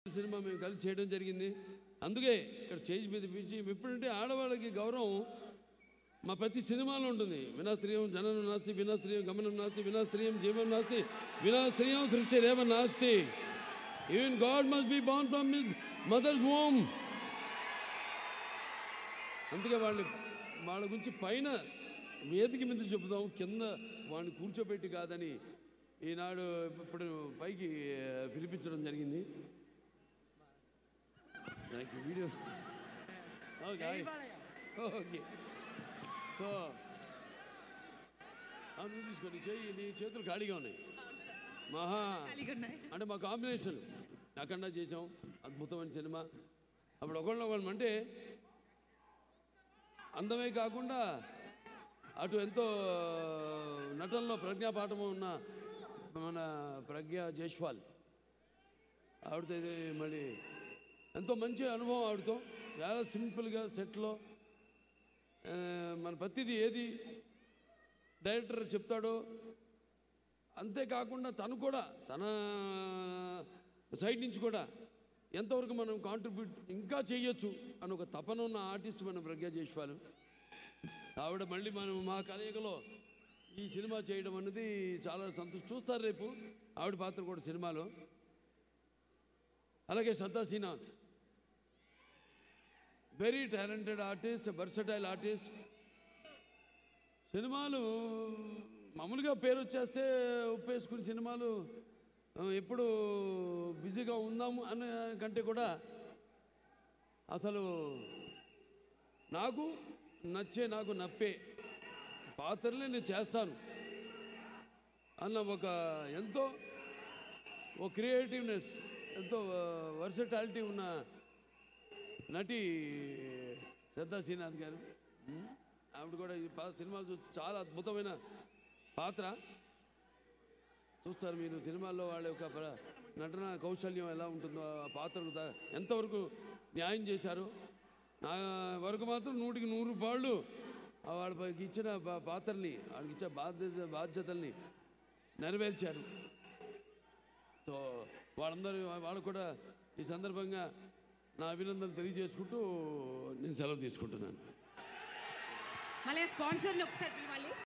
Cinema మేము కలిసి చేయడం జరిగింది. అందుకే ఇక్కడ స్టేజ్ మీద పిలిచి ఎప్పుడంటే ఆడవాళ్ళకి గౌరవం మా ప్రతి సినిమాలో ఉంటుంది. వినాశ్రియం జననం నాస్తి, వినాశ్రియం గమనం నాస్తి, వినాశ్రియం జీవం నాస్తి, వినాశ్రియం సృష్టి రేవ నాస్తి. Even God must be born from his mothers home. అందుకే వాళ్ళ గురించి పైన వేదిక మీద చెబుదాం, కింద వాడిని కూర్చోబెట్టి కాదని ఈనాడు ఇప్పుడు పైకి పిలిపించడం జరిగింది. Video okay. సో నువ్వు తీసుకోండి, నీ చేతులు ఖాళీగా ఉన్నాయి. అంటే మా కాంబినేషన్ అఖండ చేసాం, అద్భుతమైన సినిమా. అప్పుడు ఒకళ్ళం అంటే అందమే కాకుండా అటు ఎంతో నటనలో ప్రజ్ఞాపాఠము ఉన్న మన ప్రజ్ఞా జైస్వాల్ ఆవిడతో మళ్ళీ ఎంతో మంచి అనుభవం. ఆవిడతో చాలా సింపుల్గా సెట్లో మన ప్రతిదీ ఏది డైరెక్టర్ చెప్తాడో అంతేకాకుండా తను కూడా తన సైడ్ నుంచి కూడా ఎంతవరకు మనం కాంట్రిబ్యూట్ ఇంకా చేయొచ్చు అని ఒక తపన ఉన్న ఆర్టిస్ట్ మన ప్రజ్ఞా జైస్వాల్. ఆవిడ మళ్ళీ మనం మా కలయికలో ఈ సినిమా చేయడం అనేది చాలా చూస్తారు రేపు ఆవిడ పాత్ర కూడా సినిమాలో. అలాగే Shraddha Srinath, very talented artist, versatile artist. సినిమాలు మామూలుగా పేరు వచ్చేస్తే ఉప్పేసుకుని సినిమాలు ఎప్పుడు బిజీగా ఉందాము అనే కంటే కూడా అసలు నాకు నచ్చే, నాకు నప్పే పాత్రలే నేను చేస్తాను అన్న ఒక ఎంతో క్రియేటివ్నెస్, ఎంతో వర్సటాలిటీ ఉన్న నటి శ్రద్ధా శ్రీనాథ్ గారు. ఆవిడ కూడా ఈ సినిమాలు చూస్తే చాలా అద్భుతమైన పాత్ర. చూస్తారు మీరు సినిమాల్లో వాళ్ళ యొక్క నటన కౌశల్యం ఎలా ఉంటుందో, ఆ పాత్రకు ఎంతవరకు న్యాయం చేశారు. నా వరకు మాత్రం 100కి 100 పాళ్ళు వాళ్ళకి ఇచ్చిన పాత్రని, వాళ్ళకి ఇచ్చే బాధ్యతల్ని నెరవేర్చారు. సో వాళ్ళు కూడా ఈ సందర్భంగా నా అభినందనలు తెలియజేసుకుంటూ నేను సెలవు తీసుకుంటున్నాను. మళ్ళీ స్పాన్సర్ని ఒకసారి పిలవాలి.